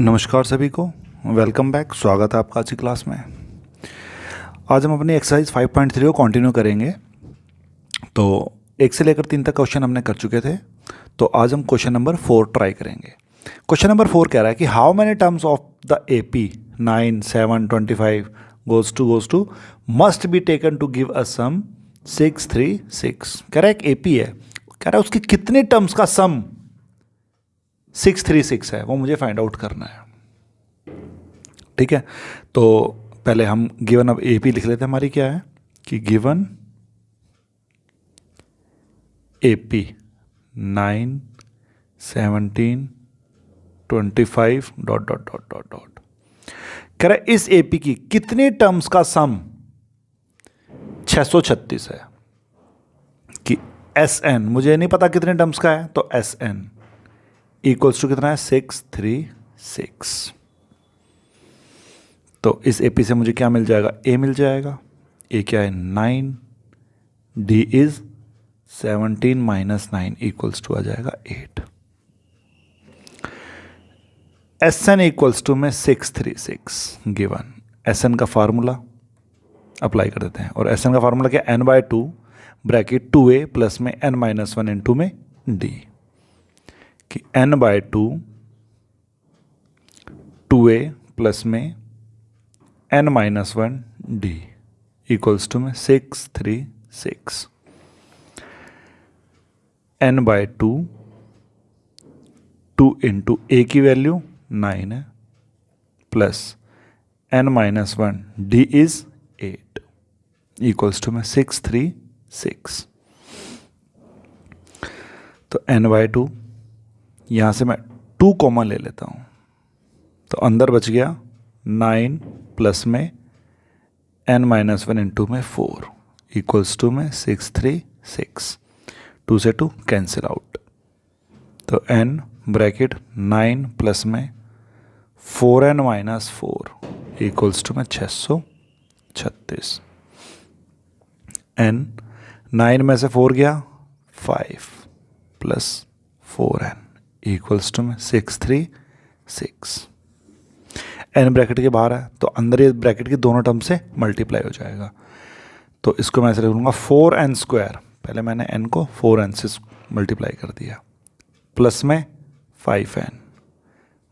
नमस्कार सभी को। Welcome back. स्वागत है आपका आज की क्लास में। आज हम अपनी एक्सरसाइज 5.3 को कंटिन्यू करेंगे। तो 1 से लेकर 3 तक क्वेश्चन हमने कर चुके थे। तो आज हम क्वेश्चन नंबर 4 ट्राई करेंगे। क्वेश्चन नंबर 4 कह रहा है कि how many terms of the AP 9, 7, 25 goes to must be taken to give a sum 6, 3, 6। कह रहा है एक AP है, कह रहा है उसकी कितने टर्म्स का सम 6, 3, 6 है, वो मुझे फाइंड आउट करना है। ठीक है, तो पहले हम गिवन अब AP लिख लेते हैं। हमारी क्या है कि given AP 9, 17, 25 dot dot dot dot dot. कह रहा है इस AP की कितने टर्म्स का सम 636 है कि SN, मुझे नहीं पता कितने टर्म्स का है, तो SN इक्वल्स टू कितना है 6, 3, 6। तो इस AP से मुझे क्या मिल जाएगा, A मिल जाएगा। A क्या है 9, D is 17 minus 9 equals to आ जाएगा 8। SN इक्वल्स टू में 6, 3, 6 गिवन। SN का फार्मूला अप्लाई कर देते हैं, और SN का फार्मूला क्या, n/2 ब्रैकेट 2a प्लस में n-1 इंटू में D, कि n/2 2a प्लस में n-1 D इक्वल्स टू में 6, 3, 6। n/2 2 इंटू a की वैल्यू 9 है plus n-1 D is 8 equals to में 6, 3, 6। तो n/2 यहाँ से मैं 2 कॉमन ले लेता हूँ, तो अंदर बच गया 9 प्लस में n-1 इंटू में 4 इक्वल्स टू में 6, 3, 6। 2 से 2 कैंसिल आउट, तो n ब्रैकेट 9 प्लस में 4n-4 इक्वल्स टू में 636। n 9 में से 4 गया 5 प्लस 4n इक्वल्स टू में 6, 3, 6। n ब्रैकेट के बाहर है, तो अंदर ये ब्रैकेट की दोनों टर्म से मल्टीप्लाई हो जाएगा। तो इसको मैं ऐसे लिख लूँगा 4n²। पहले मैंने n को 4n से मल्टीप्लाई कर दिया, प्लस में 5n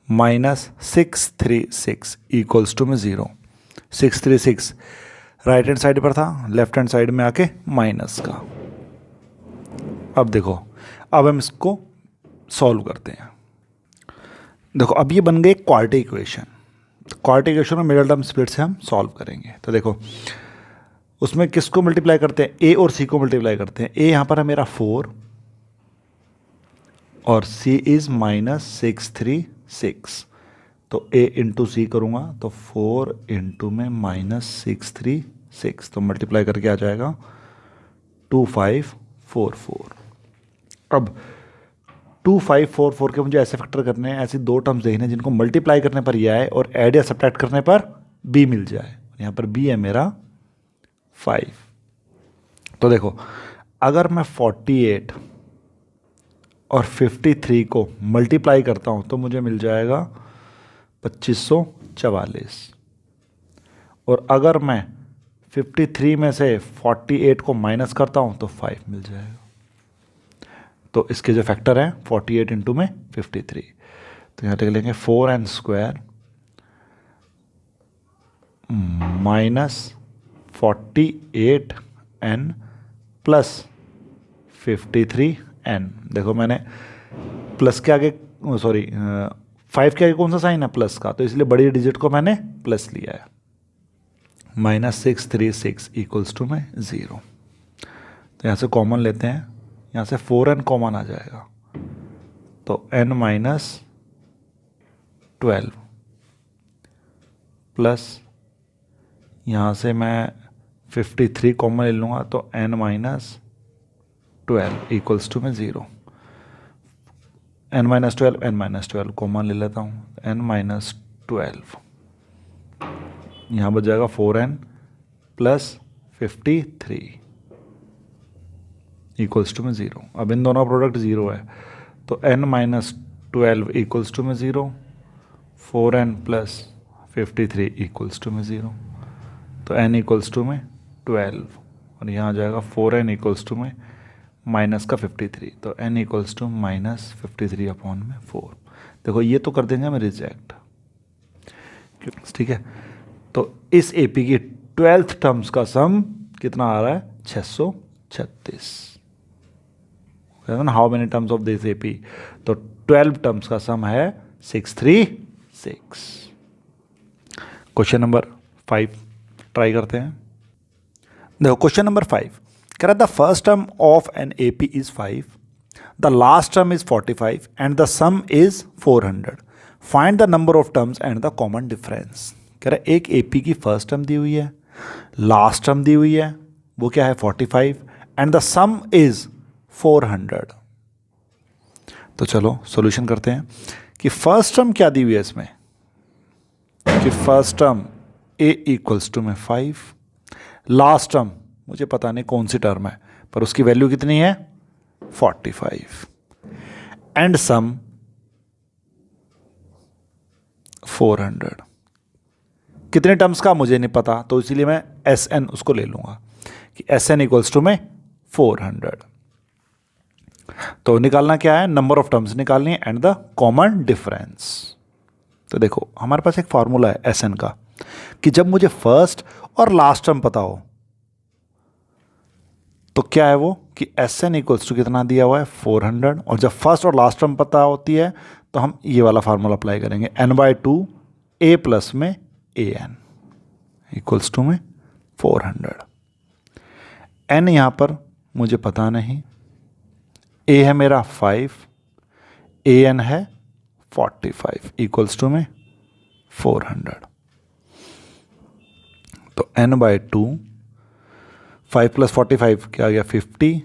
माइनस 6, 3, 6 इक्वल्स टू में 0। 6, 3, 6 राइट हैंड साइड पर था, लेफ्ट हैंड साइड में आके माइनस का। अब देखो, अब हम इसको सॉल्व करते हैं। देखो अब ये बन गई क्वाड्रेटिक इक्वेशन। क्वाड्रेटिक इक्वेशन में मिडिल टर्म स्प्लिट से हम सॉल्व करेंगे। तो देखो उसमें किसको मल्टीप्लाई करते हैं, A और C को मल्टीप्लाई करते हैं। A यहाँ पर है मेरा 4 और C इज -6, 3, 6। तो A इंटू C करूँगा तो 4 इंटू में -6, 3, 6, तो मल्टीप्लाई करके आ जाएगा 2544। अब 2544 के मुझे ऐसे फैक्टर करने हैं, ऐसी दो टर्म्स देखने हैं जिनको मल्टीप्लाई करने पर ये आए और ऐड या सब्ट्रैक्ट करने पर B मिल जाए। यहाँ पर B है मेरा 5। तो देखो अगर मैं 48 और 53 को मल्टीप्लाई करता हूँ तो मुझे मिल जाएगा 2544। और अगर मैं 53 में से 48 को माइनस करता हूँ तो 5 मिल जाएगा। तो इसके जो फैक्टर हैं 48 इंटू में 53, तो यहाँ लिख लेंगे 4n² minus 48n plus 53n। देखो मैंने प्लस के आगे, सॉरी 5 के आगे कौन सा साइन है, प्लस का, तो इसलिए बड़ी डिजिट को मैंने प्लस लिया है। -6, 3, 6 इक्वल्स टू में 0। तो यहाँ से कॉमन लेते हैं, यहाँ से 4n कॉमन आ जाएगा, तो n-12 प्लस यहाँ से मैं 53 कॉमन ले लूँगा तो n-12 इक्वल्स टू में 0। n-12 कॉमन ले लेता हूँ, n-12 यहाँ बच जाएगा 4n प्लस 53 इक्वल्स टू में 0। अब इन दोनों का प्रोडक्ट 0 है, तो n-12 इक्वल्स टू में 0, 4n प्लस 53 इक्वल्स टू में 0, तो n इक्वल्स टू में 12, और यहाँ आ जाएगा 4n इक्वल्स टू में माइनस का 53, तो n equals to minus 53 upon में 4। देखो ये तो कर देंगे हमें रिजेक्ट, ठीक है। तो इस एपी की 12th टर्म्स का सम कितना आ रहा है? 636। How many terms of this AP? तो 12 टर्म्स का सम है 636। क्वेश्चन नंबर 5 ट्राई करते हैं। देखो क्वेश्चन नंबर 5 कह रहा the first term of an AP is 5, the last term is 45 and the some is 400, find the number of terms and the common difference. कह रहा है एक एपी की फर्स्ट टर्म दी हुई है, लास्ट टर्म दी हुई है, वो क्या है 45, एंड द सम इज 400। तो चलो सॉल्यूशन करते हैं कि फर्स्ट टर्म क्या दी हुई है इसमें, कि first term a equals to में 5, लास्ट टर्म मुझे पता नहीं कौन सी टर्म है पर उसकी वैल्यू कितनी है 45, एंड सम 400। कितने टर्म्स का मुझे नहीं पता, तो इसीलिए मैं Sn उसको ले लूंगा कि Sn इक्वल्स टू में 400। तो निकालना क्या है? नंबर ऑफ टर्म्स निकालनी है एंड द कॉमन डिफरेंस। तो देखो हमारे पास एक फॉर्मूला है Sn का कि जब मुझे फर्स्ट और लास्ट टर्म पता हो तो क्या है वो कि Sn इक्वल्स टू कितना दिया हुआ है 400, और जब फर्स्ट और लास्ट टर्म पता होती है तो हम ये वाला फार्मूला अप्लाई करेंगे n/2 a प्लस में an इक्वल्स टू में 400। n यहाँ पर मुझे पता नहीं, a है मेरा 5, an है 45 इक्वल्स टू में 400। तो n/2 5 प्लस 45 क्या आ गया 50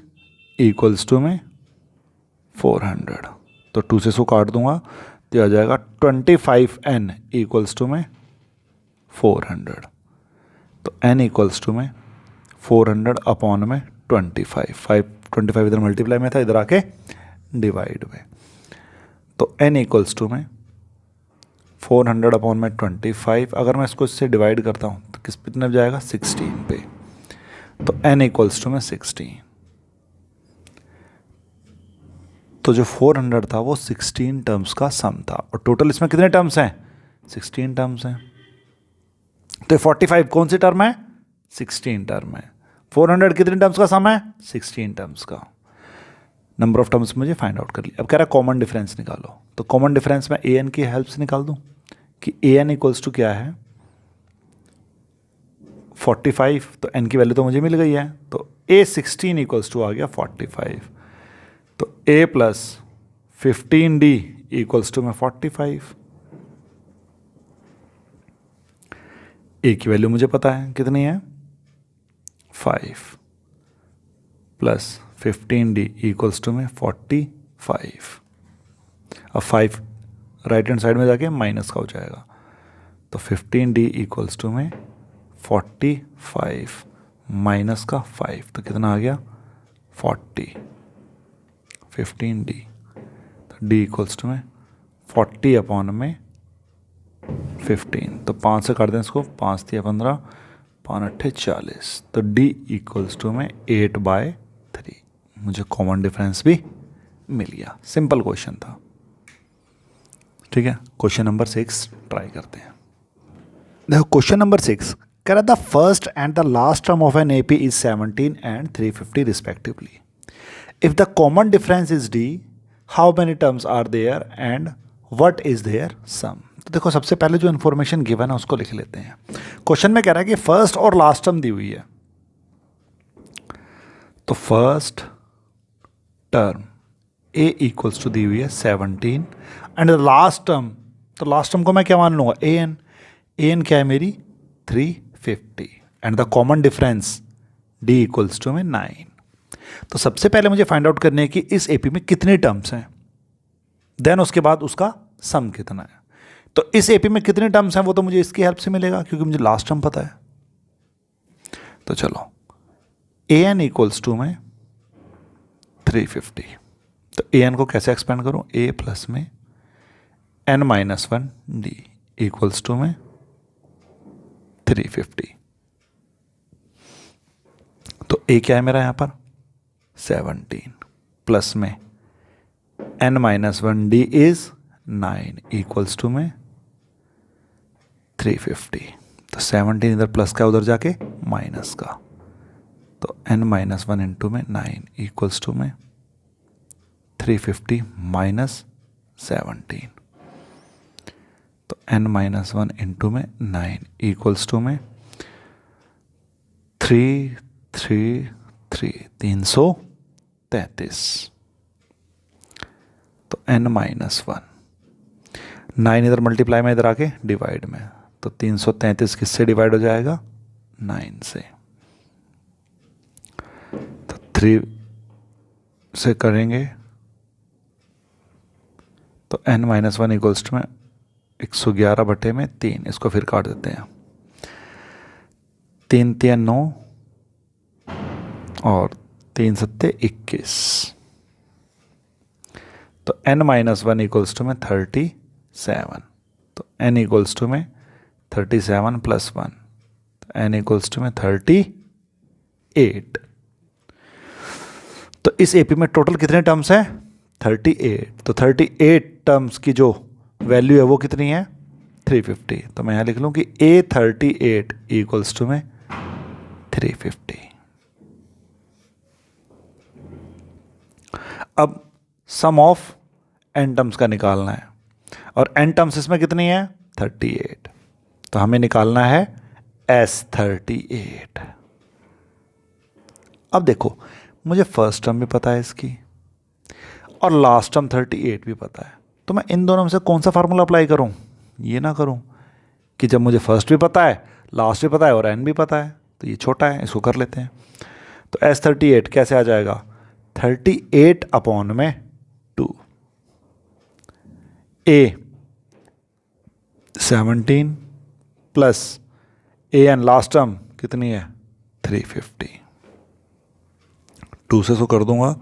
इक्वल्स टू में 400। तो 2 से इसको काट दूंगा तो आ जाएगा 25n इक्वल्स टू में 400। तो n इक्वल्स टू में 400 अपॉन में 25 इधर मल्टीप्लाई में था, इधर आके डिवाइड में। तो n इक्वल्स टू में 400 अपॉन में 25, अगर मैं इसको इससे डिवाइड करता हूँ तो किस पे जाएगा 16 पे, तो n इक्वल्स टू में 16। तो जो 400 था वो 16 टर्म्स का सम था, और टोटल इसमें कितने टर्म्स हैं 16 टर्म्स हैं। तो 45 कौन सी टर्म है 16 टर्म है, 400 कितने टर्म्स का सम है 16 टर्म्स का। नंबर ऑफ टर्म्स मुझे फाइंड आउट कर लिया। अब कह रहा है कॉमन डिफरेंस निकालो, तो कॉमन डिफरेंस मैं an की हेल्प से निकाल दूं कि an इक्वल्स टू क्या है 45, तो n की वैल्यू तो मुझे मिल गई है, तो a16 इक्वल्स टू आ गया 45, तो a plus 15d equals to में 45। a की वैल्यू मुझे पता है कितनी है 5 प्लस 15d इक्वल्स टू में 45। अब 5 राइट हैंड साइड में जाके माइनस का हो जाएगा, तो 15d इक्वल्स टू में 45 माइनस का 5, तो कितना आ गया 40, 15d, तो d इक्वल्स टू में 40 अपॉन में 15, तो 5 से काट दें इसको, 5 दिया 15, 5 8 40, तो d इक्वल्स टू में 8/3। मुझे कॉमन डिफरेंस भी मिल गया। सिंपल क्वेश्चन था, ठीक है। क्वेश्चन नंबर 6 ट्राई करते हैं। देखो क्वेश्चन नंबर 6 कह रहा the first and the last term of an AP is 17 and 350 respectively. If the common difference is d, how many terms are there and what is their sum. तो देखो सबसे पहले जो इन्फॉर्मेशन गिवन है उसको लिख लेते हैं। क्वेश्चन में कह रहा है कि फर्स्ट और लास्ट टर्म दी हुई है, तो first term a equals to दी हुई है 17 एंड लास्ट टर्म, तो लास्ट टर्म को मैं क्या मान लूँगा an क्या है मेरी 350 and the common difference d equals to में 9। तो सबसे पहले मुझे फाइंड आउट करने है कि इस एपी में कितने टर्म्स हैं, देन उसके बाद उसका सम कितना है। तो इस एपी में कितने टर्म्स हैं वो तो मुझे इसकी हेल्प से मिलेगा क्योंकि मुझे लास्ट टर्म पता है। तो चलो an इक्वल्स टू में 350, तो an को कैसे एक्सपेंड करूं, a प्लस में n-1 d इक्वल्स टू में 350। तो ए क्या है मेरा यहाँ पर 17 प्लस में n-1 d is 9 equals to में 350। तो 17 इधर प्लस का उधर जाके माइनस का, तो n-1 इंटू में 9 इक्वल्स टू में 350 माइनस 17। तो n-1 इंटू में 9 इक्वल्स टू में 333। तो n-1 9 इधर मल्टीप्लाई में, इधर आके डिवाइड में, तो 333 किससे डिवाइड हो जाएगा 9 से। तो 3 से करेंगे तो n-1 इक्वल्स टू में 111 बटे में 3, इसको फिर काट देते हैं, 3 3 9 और 3 7 21। तो n-1 इक्वल्स टू में 37। तो n इक्वल्स टू में 37 प्लस 1, तो n इक्वल्स टू में 38। तो इस एपी में टोटल कितने टर्म्स हैं 38। तो 38 टर्म्स की जो वैल्यू है वो कितनी है 350। तो मैं यहाँ लिख लूँ कि A38 इक्वल्स टू में 350। अब सम ऑफ n टर्म्स का निकालना है, और n टर्म्स इसमें कितनी है 38। तो हमें निकालना है S38। अब देखो मुझे फर्स्ट टर्म भी पता है इसकी, और लास्ट टर्म 38 भी पता है, तो मैं इन दोनों में से कौन सा फार्मूला अप्लाई करूं? ये ना करूं कि जब मुझे फर्स्ट भी पता है, लास्ट भी पता है और n भी पता है, तो ये छोटा है, इसको कर लेते हैं। तो S38 कैसे आ जाएगा 38 अपॉन में 2, A 17 plus an last term कितनी है 350। 2 से इसको कर दूंगा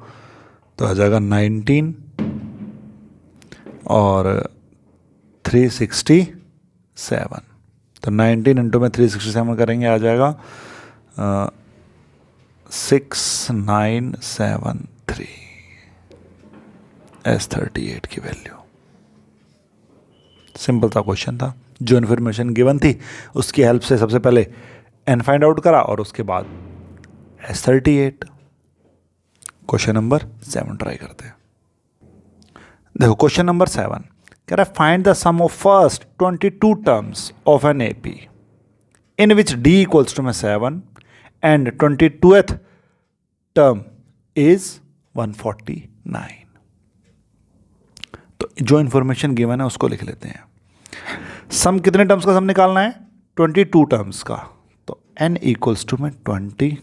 तो आ जाएगा 19 और 367। तो 19 इंटू में 367 करेंगे, आ जाएगा 6973 S38 की वैल्यू। सिंपल सा क्वेश्चन था, जो इन्फॉर्मेशन गिवन थी उसकी हेल्प से सबसे पहले n फाइंड आउट करा और उसके बाद S38। क्वेश्चन नंबर 7 ट्राई करते हैं। देखो क्वेश्चन नंबर 7 कह रहा है find the sum of first 22 terms of an AP in which d equals to में 7 एंड 22th टर्म इज 149। तो जो इंफॉर्मेशन गिवन है उसको लिख लेते हैं। सम कितने टर्म्स का सम निकालना है 22 टर्म्स का, तो n इक्वल्स टू में 22,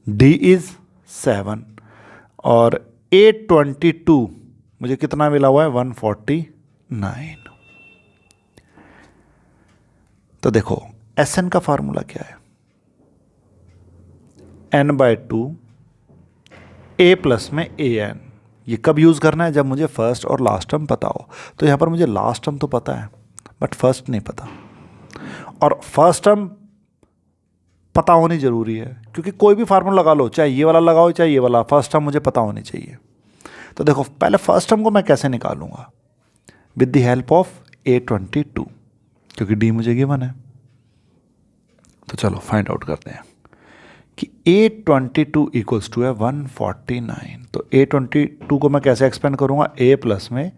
d इज 7 और 822 मुझे कितना मिला हुआ है 149। तो देखो Sn का फार्मूला क्या है n/2 a प्लस में an। ये कब यूज़ करना है जब मुझे फर्स्ट और लास्ट टर्म पता हो। तो यहाँ पर मुझे लास्ट टर्म तो पता है बट फर्स्ट नहीं पता, और फर्स्ट टर्म पता होनी ज़रूरी है, क्योंकि कोई भी फार्मूला लगा लो, चाहे ये वाला लगाओ चाहे ये वाला, फर्स्ट टर्म मुझे पता होनी चाहिए। तो देखो पहले फर्स्ट टर्म को मैं कैसे निकालूंगा with the help of A22, क्योंकि D मुझे गिवन है। तो चलो फाइंड आउट करते हैं कि A22 इक्वल्स टू है 149। तो A22 को मैं कैसे एक्सपेंड करूंगा A प्लस में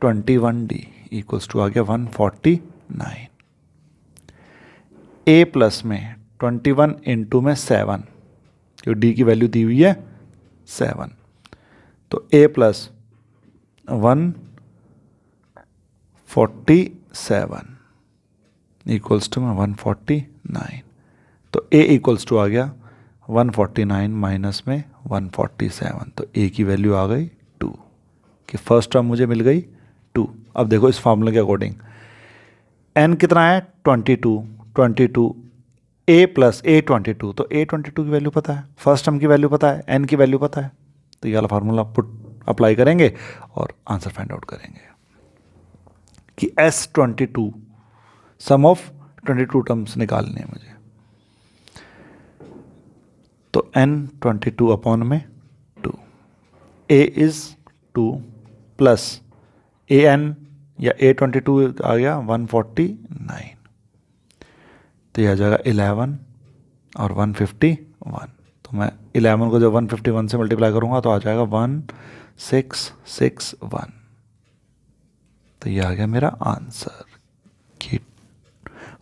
21D इक्वल्स टू आ गया 149। A प्लस में 21 इंटू में 7, जो D की वैल्यू दी हुई है 7, तो A प्लस 147 इक्वल्स टू में 149। तो A इक्वल्स टू आ गया 149 माइनस में 147, तो A की वैल्यू आ गई 2, कि फर्स्ट टर्म मुझे मिल गई 2। अब देखो इस फॉर्मूले के अकॉर्डिंग n कितना है 22 A प्लस A22, तो A22 की वैल्यू पता है, फर्स्ट टर्म की वैल्यू पता है, n की वैल्यू पता है, तो ये वाला फार्मूला पुट अप्लाई करेंगे और आंसर फाइंड आउट करेंगे। कि S22 सम ऑफ 22 टर्म्स निकालने हैं मुझे। तो N22 अपॉन में 2, A इज 2 प्लस AN या A22 आ गया 149, तो यह आ जाएगा 11 और 151। तो मैं 11 को जब 151 से मल्टीप्लाई करूंगा तो आ जाएगा 1661। तो ये आ गया मेरा आंसर कि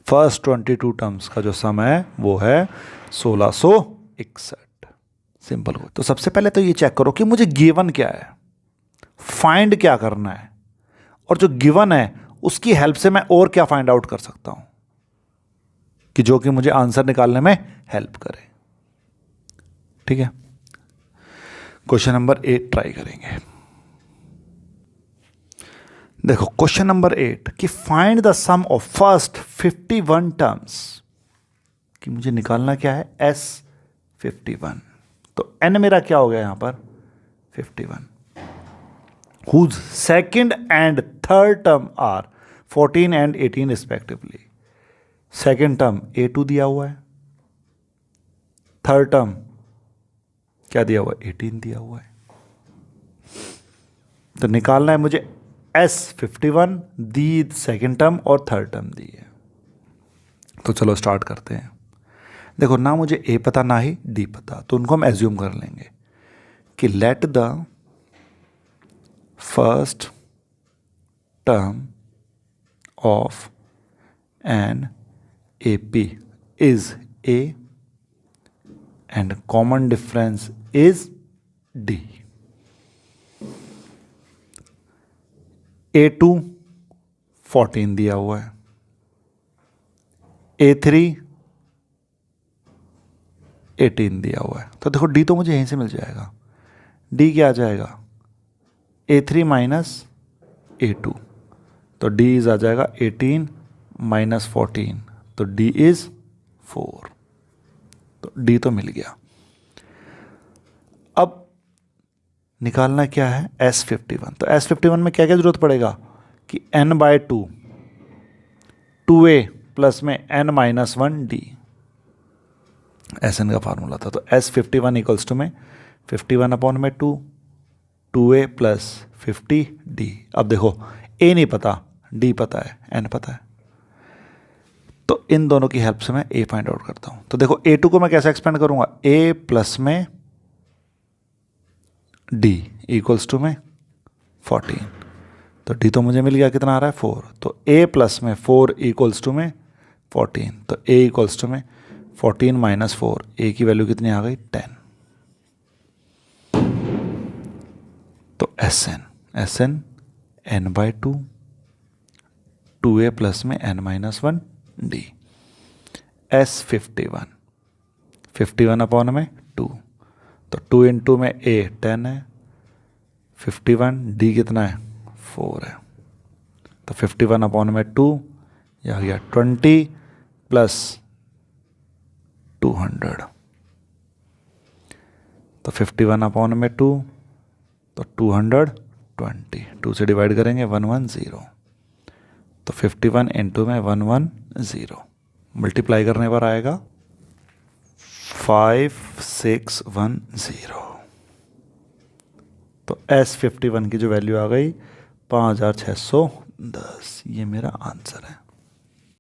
फर्स्ट 22 टर्म्स का जो सम है वो है 1661। सिंपल हो। तो सबसे पहले तो ये चेक करो कि मुझे गिवन क्या है, फाइंड क्या करना है, और जो गिवन है उसकी हेल्प से मैं और क्या फाइंड आउट कर सकता हूं कि जो कि मुझे आंसर निकालने में हेल्प करे। ठीक है, क्वेश्चन नंबर 8 ट्राई करेंगे। देखो क्वेश्चन नंबर 8 कि find the sum of first 51 terms, कि मुझे निकालना क्या है S51। तो n मेरा क्या हो गया यहां पर 51, whose second and third term are 14 and 18 respectively। Second term A2 दिया हुआ है, थर्ड टर्म क्या दिया हुआ है 18 दिया हुआ है। तो निकालना है मुझे S51, दी सेकेंड टर्म और थर्ड टर्म दी है। तो चलो स्टार्ट करते हैं। देखो ना मुझे A पता ना ही D पता, तो उनको हम एज्यूम कर लेंगे कि let the first term of an AP is A and common difference is D। A2 14 दिया हुआ है, A3 18 दिया हुआ है। तो देखो D तो मुझे यहीं से मिल जाएगा। D क्या आ जाएगा A3 माइनस A2, तो D इज आ जाएगा 18 माइनस 14, तो D इज 4। तो D तो मिल गया। अब निकालना क्या है S51। तो S51 में क्या क्या जरूरत पड़ेगा कि n/2 2A प्लस में n माइनस 1D, SN का फार्मूला था। तो S51 इक्वल्स टू में 51 अपॉन में 2, 2A प्लस 50D। अब देखो A नहीं पता, D पता है, N पता है, तो इन दोनों की हेल्प से मैं A फाइंड आउट करता हूं। तो देखो A2 को मैं कैसे एक्सपेंड करूंगा, A प्लस में D इक्वल्स टू में 14। तो D तो मुझे मिल गया, कितना आ रहा है 4। तो A प्लस में 4 इक्वल्स टू में 14। तो A इक्वल्स टू में 14 माइनस 4, A की वैल्यू कितनी आ गई 10। तो SN n/2 2A प्लस में n minus 1D। S51 51 upon में 2, तो 2 इंटू में A 10 है, 51 D कितना है 4 है। तो 51 अपॉन में 2 यह आ गया 20 प्लस 200। तो 51 अपॉन में 2, तो 220, 2 से डिवाइड करेंगे 110। तो 51 इंटू में 110 मल्टीप्लाई करने पर आएगा 5610। तो S51 की जो वैल्यू आ गई 5610, ये मेरा आंसर है।